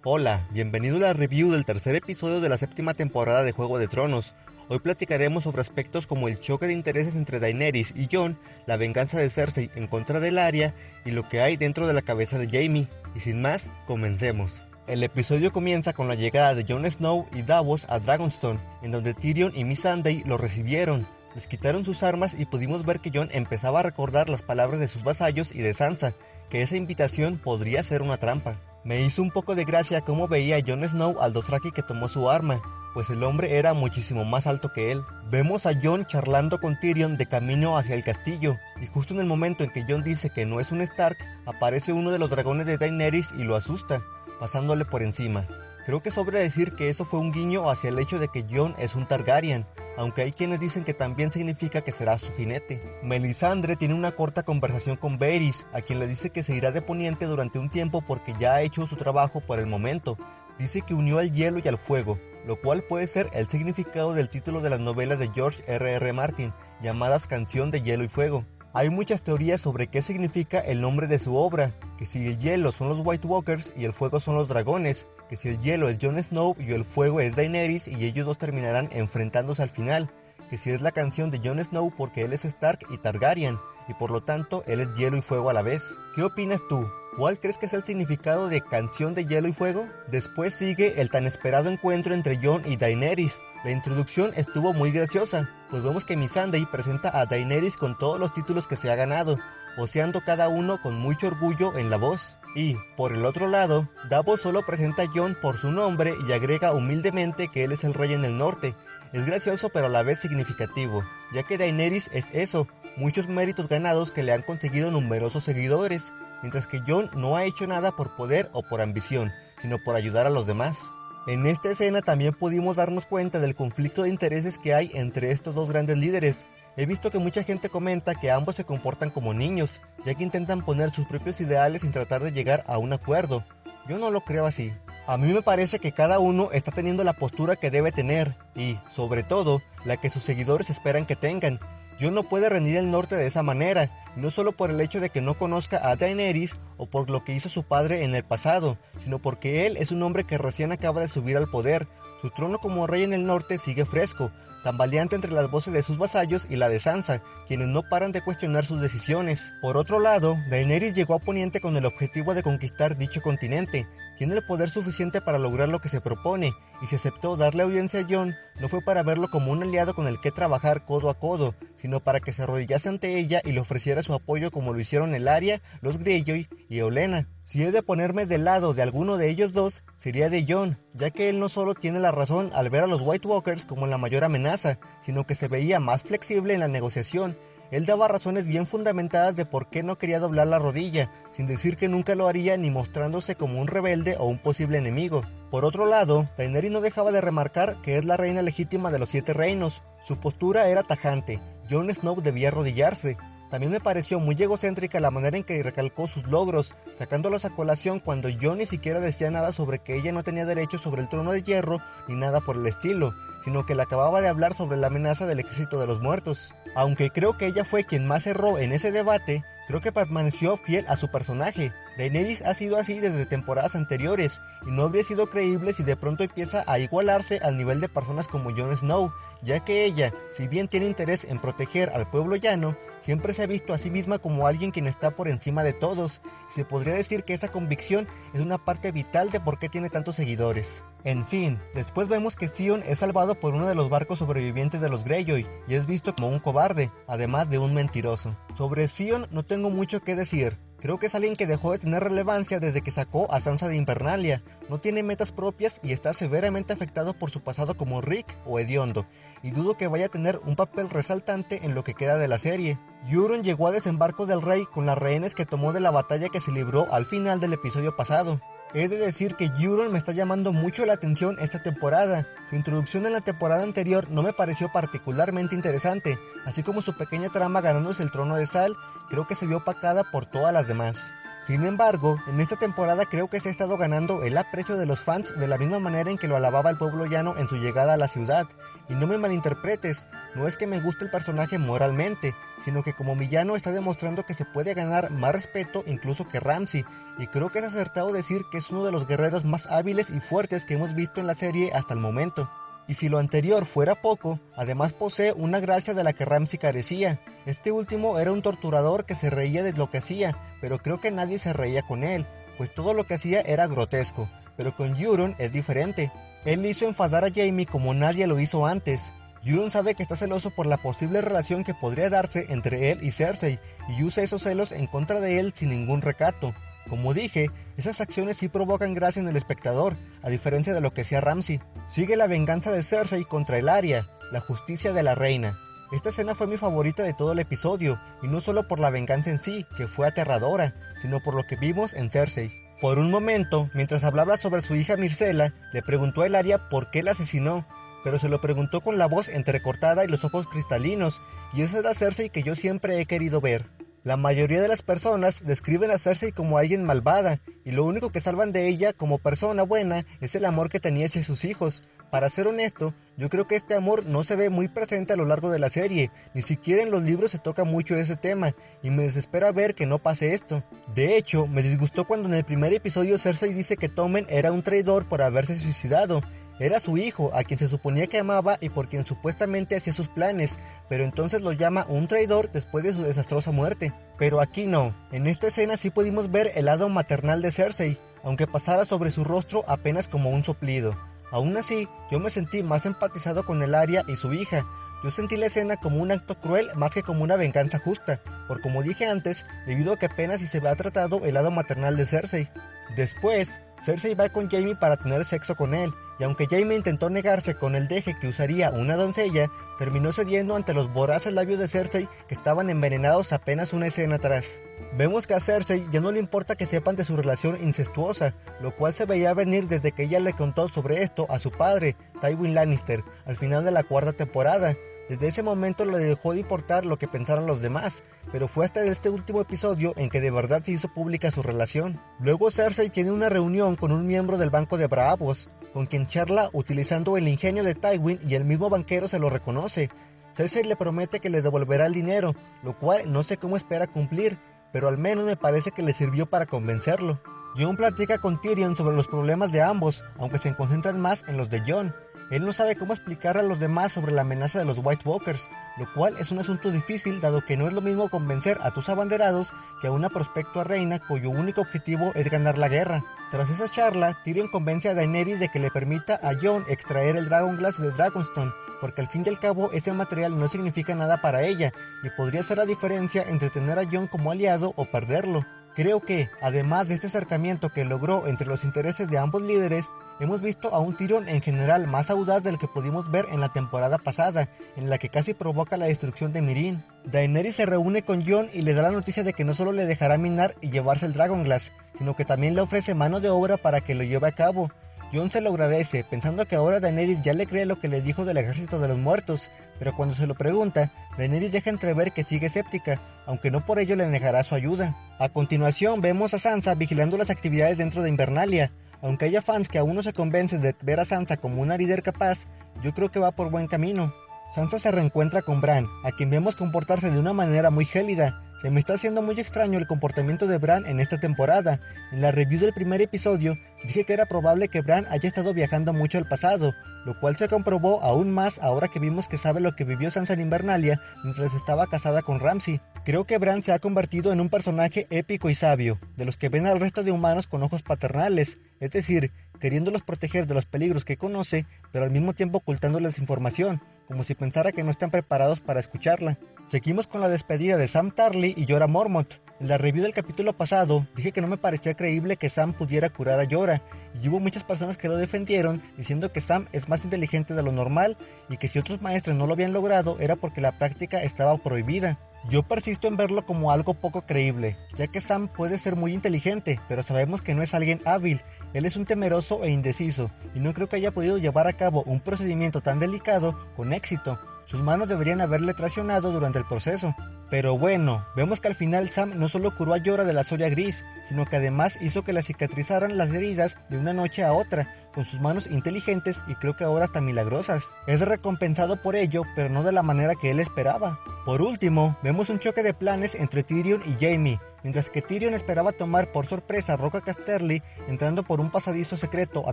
Hola, bienvenido a la review del tercer episodio de la séptima temporada de Juego de Tronos. Hoy platicaremos sobre aspectos como el choque de intereses entre Daenerys y Jon, la venganza de Cersei en contra del Arya y lo que hay dentro de la cabeza de Jaime. Y sin más, comencemos. El episodio comienza con la llegada de Jon Snow y Davos a Dragonstone, en donde Tyrion y Missandei lo recibieron. Les quitaron sus armas y pudimos ver que Jon empezaba a recordar las palabras de sus vasallos y de Sansa, que esa invitación podría ser una trampa. Me hizo un poco de gracia cómo veía a Jon Snow al Dothraki que tomó su arma, pues el hombre era muchísimo más alto que él. Vemos a Jon charlando con Tyrion de camino hacia el castillo, y justo en el momento en que Jon dice que no es un Stark, aparece uno de los dragones de Daenerys y lo asusta, pasándole por encima. Creo que sobra decir que eso fue un guiño hacia el hecho de que Jon es un Targaryen, aunque hay quienes dicen que también significa que será su jinete. Melisandre tiene una corta conversación con Varys, a quien le dice que se irá de Poniente durante un tiempo porque ya ha hecho su trabajo por el momento. Dice que unió al hielo y al fuego, lo cual puede ser el significado del título de las novelas de George R.R. Martin, llamadas Canción de Hielo y Fuego. Hay muchas teorías sobre qué significa el nombre de su obra, que si el hielo son los White Walkers y el fuego son los dragones, que si el hielo es Jon Snow y el fuego es Daenerys y ellos dos terminarán enfrentándose al final, que si es la canción de Jon Snow porque él es Stark y Targaryen, y por lo tanto él es hielo y fuego a la vez. ¿Qué opinas tú? ¿Cuál crees que es el significado de Canción de Hielo y Fuego? Después sigue el tan esperado encuentro entre Jon y Daenerys. La introducción estuvo muy graciosa, pues vemos que Missandei presenta a Daenerys con todos los títulos que se ha ganado, voceando cada uno con mucho orgullo en la voz. Y, por el otro lado, Davos solo presenta a Jon por su nombre y agrega humildemente que él es el rey en el norte. Es gracioso pero a la vez significativo, ya que Daenerys es eso, muchos méritos ganados que le han conseguido numerosos seguidores, mientras que Jon no ha hecho nada por poder o por ambición, sino por ayudar a los demás. En esta escena también pudimos darnos cuenta del conflicto de intereses que hay entre estos dos grandes líderes. He visto que mucha gente comenta que ambos se comportan como niños, ya que intentan poner sus propios ideales sin tratar de llegar a un acuerdo. Yo no lo creo así. A mí me parece que cada uno está teniendo la postura que debe tener y, sobre todo, la que sus seguidores esperan que tengan. Jon no puede rendir el norte de esa manera, no solo por el hecho de que no conozca a Daenerys o por lo que hizo su padre en el pasado, sino porque él es un hombre que recién acaba de subir al poder. Su trono como rey en el norte sigue fresco, tambaleante entre las voces de sus vasallos y la de Sansa, quienes no paran de cuestionar sus decisiones. Por otro lado, Daenerys llegó a Poniente con el objetivo de conquistar dicho continente. Tiene el poder suficiente para lograr lo que se propone, y si aceptó darle audiencia a Jon, no fue para verlo como un aliado con el que trabajar codo a codo, sino para que se arrodillase ante ella y le ofreciera su apoyo como lo hicieron el Arya, los Greyjoy y Olenna. Si he de ponerme del lado de alguno de ellos dos, sería de Jon, ya que él no solo tiene la razón al ver a los White Walkers como la mayor amenaza, sino que se veía más flexible en la negociación. Él daba razones bien fundamentadas de por qué no quería doblar la rodilla, sin decir que nunca lo haría ni mostrándose como un rebelde o un posible enemigo. Por otro lado, Daenerys no dejaba de remarcar que es la reina legítima de los 7 reinos. Su postura era tajante. Jon Snow debía arrodillarse. También me pareció muy egocéntrica la manera en que recalcó sus logros, sacándolos a colación cuando Jon ni siquiera decía nada sobre que ella no tenía derecho sobre el trono de hierro ni nada por el estilo, sino que le acababa de hablar sobre la amenaza del ejército de los muertos. Aunque creo que ella fue quien más erró en ese debate, creo que permaneció fiel a su personaje. Daenerys ha sido así desde temporadas anteriores, y no habría sido creíble si de pronto empieza a igualarse al nivel de personas como Jon Snow, ya que ella, si bien tiene interés en proteger al pueblo llano, siempre se ha visto a sí misma como alguien quien está por encima de todos, y se podría decir que esa convicción es una parte vital de por qué tiene tantos seguidores. En fin, después vemos que Theon es salvado por uno de los barcos sobrevivientes de los Greyjoy, y es visto como un cobarde, además de un mentiroso. Sobre Theon no tengo mucho que decir. Creo que es alguien que dejó de tener relevancia desde que sacó a Sansa de Invernalia, no tiene metas propias y está severamente afectado por su pasado como Rick o hediondo, y dudo que vaya a tener un papel resaltante en lo que queda de la serie. Euron llegó a Desembarco del Rey con las rehenes que tomó de la batalla que se libró al final del episodio pasado. Es de decir que Euron me está llamando mucho la atención esta temporada. Su introducción en la temporada anterior no me pareció particularmente interesante, así como su pequeña trama ganándose el trono de sal, creo que se vio opacada por todas las demás. Sin embargo, en esta temporada creo que se ha estado ganando el aprecio de los fans de la misma manera en que lo alababa el pueblo llano en su llegada a la ciudad. Y no me malinterpretes, no es que me guste el personaje moralmente, sino que como villano está demostrando que se puede ganar más respeto incluso que Ramsay, y creo que es acertado decir que es uno de los guerreros más hábiles y fuertes que hemos visto en la serie hasta el momento. Y si lo anterior fuera poco, además posee una gracia de la que Ramsay carecía. Este último era un torturador que se reía de lo que hacía, pero creo que nadie se reía con él, pues todo lo que hacía era grotesco, pero con Euron es diferente. Él hizo enfadar a Jaime como nadie lo hizo antes. Euron sabe que está celoso por la posible relación que podría darse entre él y Cersei, y usa esos celos en contra de él sin ningún recato. Como dije, esas acciones sí provocan gracia en el espectador, a diferencia de lo que hacía Ramsay. Sigue la venganza de Cersei contra el Arya, la justicia de la reina. Esta escena fue mi favorita de todo el episodio, y no solo por la venganza en sí, que fue aterradora, sino por lo que vimos en Cersei. Por un momento, mientras hablaba sobre su hija Myrcella, le preguntó a Ellaria por qué la asesinó, pero se lo preguntó con la voz entrecortada y los ojos cristalinos, y esa es la Cersei que yo siempre he querido ver. La mayoría de las personas describen a Cersei como alguien malvada, y lo único que salvan de ella como persona buena es el amor que tenía hacia sus hijos. Para ser honesto, yo creo que este amor no se ve muy presente a lo largo de la serie, ni siquiera en los libros se toca mucho ese tema, y me desespera ver que no pase esto. De hecho, me disgustó cuando en el primer episodio Cersei dice que Tommen era un traidor por haberse suicidado. Era su hijo, a quien se suponía que amaba y por quien supuestamente hacía sus planes, pero entonces lo llama un traidor después de su desastrosa muerte. Pero aquí no, en esta escena sí pudimos ver el lado maternal de Cersei, aunque pasara sobre su rostro apenas como un soplido. Aún así, yo me sentí más empatizado con Ellaria y su hija. Yo sentí la escena como un acto cruel más que como una venganza justa, por como dije antes, debido a que apenas si se ha tratado el lado maternal de Cersei. Después, Cersei va con Jaime para tener sexo con él, y aunque Jaime intentó negarse con el deje que usaría una doncella, terminó cediendo ante los voraces labios de Cersei que estaban envenenados apenas una escena atrás. Vemos que a Cersei ya no le importa que sepan de su relación incestuosa, lo cual se veía venir desde que ella le contó sobre esto a su padre, Tywin Lannister, al final de la cuarta temporada. Desde ese momento le dejó de importar lo que pensaran los demás, pero fue hasta este último episodio en que de verdad se hizo pública su relación. Luego Cersei tiene una reunión con un miembro del Banco de Braavos, con quien charla utilizando el ingenio de Tywin y el mismo banquero se lo reconoce. Cersei le promete que le devolverá el dinero, lo cual no sé cómo espera cumplir, pero al menos me parece que le sirvió para convencerlo. Jon platica con Tyrion sobre los problemas de ambos, aunque se concentran más en los de Jon. Él no sabe cómo explicar a los demás sobre la amenaza de los White Walkers, lo cual es un asunto difícil dado que no es lo mismo convencer a tus abanderados que a una prospectua reina cuyo único objetivo es ganar la guerra. Tras esa charla, Tyrion convence a Daenerys de que le permita a Jon extraer el Dragonglass de Dragonstone, porque al fin y al cabo ese material no significa nada para ella, y podría ser la diferencia entre tener a Jon como aliado o perderlo. Creo que, además de este acercamiento que logró entre los intereses de ambos líderes, hemos visto a un Tyrion en general más audaz del que pudimos ver en la temporada pasada, en la que casi provoca la destrucción de Meereen. Daenerys se reúne con Jon y le da la noticia de que no solo le dejará minar y llevarse el Dragonglass, sino que también le ofrece mano de obra para que lo lleve a cabo. Jon se lo agradece, pensando que ahora Daenerys ya le cree lo que le dijo del ejército de los muertos, pero cuando se lo pregunta, Daenerys deja entrever que sigue escéptica, aunque no por ello le negará su ayuda. A continuación vemos a Sansa vigilando las actividades dentro de Invernalia. Aunque haya fans que aún no se convencen de ver a Sansa como una líder capaz, yo creo que va por buen camino. Sansa se reencuentra con Bran, a quien vemos comportarse de una manera muy gélida. Se me está haciendo muy extraño el comportamiento de Bran en esta temporada. En la review del primer episodio dije que era probable que Bran haya estado viajando mucho al pasado, lo cual se comprobó aún más ahora que vimos que sabe lo que vivió Sansa en Invernalia mientras estaba casada con Ramsay. Creo que Bran se ha convertido en un personaje épico y sabio, de los que ven al resto de humanos con ojos paternales, es decir, queriéndolos proteger de los peligros que conoce, pero al mismo tiempo ocultándoles información, como si pensara que no están preparados para escucharla. Seguimos con la despedida de Sam Tarly y Jorah Mormont. En la review del capítulo pasado dije que no me parecía creíble que Sam pudiera curar a Jorah, y hubo muchas personas que lo defendieron diciendo que Sam es más inteligente de lo normal y que si otros maestros no lo habían logrado era porque la práctica estaba prohibida. Yo persisto en verlo como algo poco creíble, ya que Sam puede ser muy inteligente, pero sabemos que no es alguien hábil. Él es un temeroso e indeciso, y no creo que haya podido llevar a cabo un procedimiento tan delicado con éxito. Sus manos deberían haberle traicionado durante el proceso. Pero bueno, vemos que al final Sam no solo curó a Jorah de la Soria Gris, sino que además hizo que la cicatrizaran las heridas de una noche a otra, con sus manos inteligentes y creo que ahora hasta milagrosas. Es recompensado por ello, pero no de la manera que él esperaba. Por último, vemos un choque de planes entre Tyrion y Jaime. Mientras que Tyrion esperaba tomar por sorpresa a Roca Casterly entrando por un pasadizo secreto a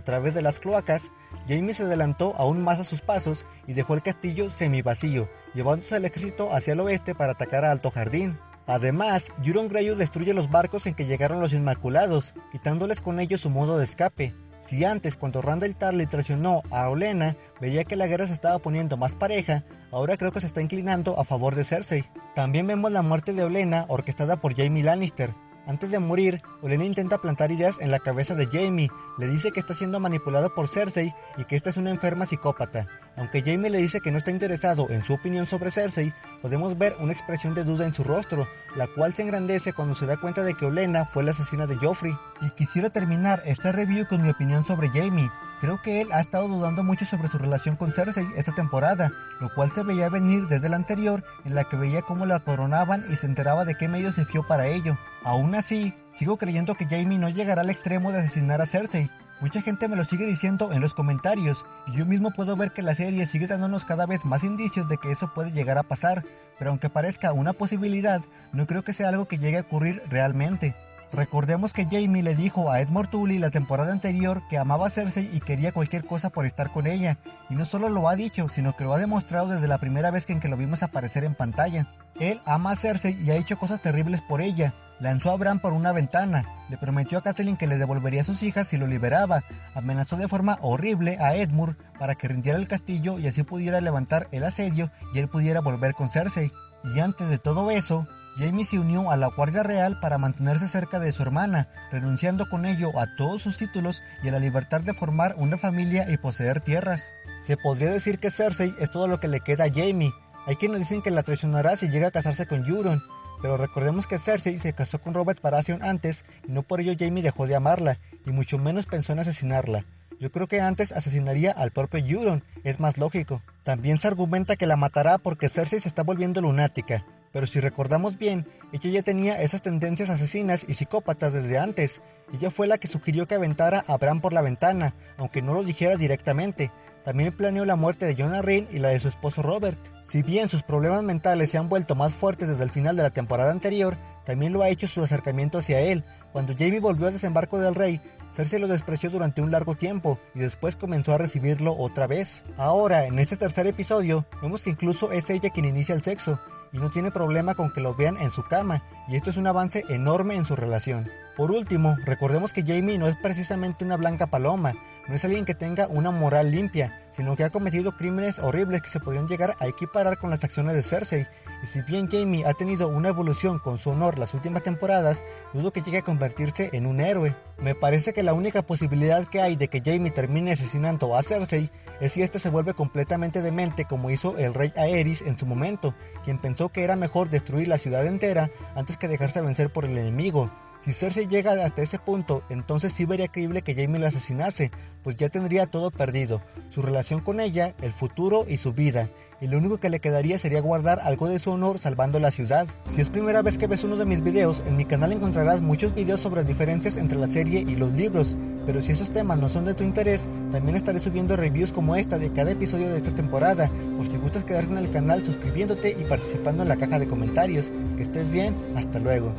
través de las cloacas, Jaime se adelantó aún más a sus pasos y dejó el castillo semivacío, llevándose al ejército hacia el oeste para atacar a Alto Jardín. Además, Euron Greyjoy destruye los barcos en que llegaron los Inmaculados, quitándoles con ellos su modo de escape. Si antes, cuando Randyll Tarly traicionó a Olenna, veía que la guerra se estaba poniendo más pareja, ahora creo que se está inclinando a favor de Cersei. También vemos la muerte de Olenna orquestada por Jaime Lannister. Antes de morir, Olenna intenta plantar ideas en la cabeza de Jaime, le dice que está siendo manipulado por Cersei y que esta es una enferma psicópata. Aunque Jaime le dice que no está interesado en su opinión sobre Cersei, podemos ver una expresión de duda en su rostro, la cual se engrandece cuando se da cuenta de que Olenna fue la asesina de Joffrey. Y quisiera terminar esta review con mi opinión sobre Jaime. Creo que él ha estado dudando mucho sobre su relación con Cersei esta temporada, lo cual se veía venir desde la anterior, en la que veía cómo la coronaban y se enteraba de qué medio se fió para ello. Aún así, sigo creyendo que Jaime no llegará al extremo de asesinar a Cersei. Mucha gente me lo sigue diciendo en los comentarios, y yo mismo puedo ver que la serie sigue dándonos cada vez más indicios de que eso puede llegar a pasar, pero aunque parezca una posibilidad, no creo que sea algo que llegue a ocurrir realmente. Recordemos que Jaime le dijo a Edmure Tully la temporada anterior que amaba a Cersei y quería cualquier cosa por estar con ella, y no solo lo ha dicho, sino que lo ha demostrado desde la primera vez en que lo vimos aparecer en pantalla. Él ama a Cersei y ha hecho cosas terribles por ella. Lanzó a Bran por una ventana, le prometió a Catelyn que le devolvería a sus hijas si lo liberaba, amenazó de forma horrible a Edmure para que rindiera el castillo y así pudiera levantar el asedio y él pudiera volver con Cersei. Y antes de todo eso, Jaime se unió a la Guardia Real para mantenerse cerca de su hermana, renunciando con ello a todos sus títulos y a la libertad de formar una familia y poseer tierras. Se podría decir que Cersei es todo lo que le queda a Jaime. Hay quienes dicen que la traicionará si llega a casarse con Euron, pero recordemos que Cersei se casó con Robert Baratheon antes y no por ello Jaime dejó de amarla, y mucho menos pensó en asesinarla. Yo creo que antes asesinaría al propio Euron, es más lógico. También se argumenta que la matará porque Cersei se está volviendo lunática, pero si recordamos bien, ella ya tenía esas tendencias asesinas y psicópatas desde antes. Ella fue la que sugirió que aventara a Bran por la ventana, aunque no lo dijera directamente. También planeó la muerte de Jon Arryn y la de su esposo Robert. Si bien sus problemas mentales se han vuelto más fuertes desde el final de la temporada anterior, también lo ha hecho su acercamiento hacia él. Cuando Jaime volvió al desembarco del rey, Cersei lo despreció durante un largo tiempo y después comenzó a recibirlo otra vez. Ahora, en este tercer episodio, vemos que incluso es ella quien inicia el sexo y no tiene problema con que lo vean en su cama, y esto es un avance enorme en su relación. Por último, recordemos que Jaime no es precisamente una blanca paloma, no es alguien que tenga una moral limpia, sino que ha cometido crímenes horribles que se podrían llegar a equiparar con las acciones de Cersei, y si bien Jaime ha tenido una evolución con su honor las últimas temporadas, dudo que llegue a convertirse en un héroe. Me parece que la única posibilidad que hay de que Jaime termine asesinando a Cersei es si este se vuelve completamente demente como hizo el rey Aerys en su momento, quien pensó que era mejor destruir la ciudad entera antes que dejarse vencer por el enemigo. Si Cersei llega hasta ese punto, entonces sí vería creíble que Jaime la asesinase, pues ya tendría todo perdido, su relación con ella, el futuro y su vida, y lo único que le quedaría sería guardar algo de su honor salvando la ciudad. Si es primera vez que ves uno de mis videos, en mi canal encontrarás muchos videos sobre las diferencias entre la serie y los libros, pero si esos temas no son de tu interés, también estaré subiendo reviews como esta de cada episodio de esta temporada, por si gustas quedarte en el canal suscribiéndote y participando en la caja de comentarios. Que estés bien, hasta luego.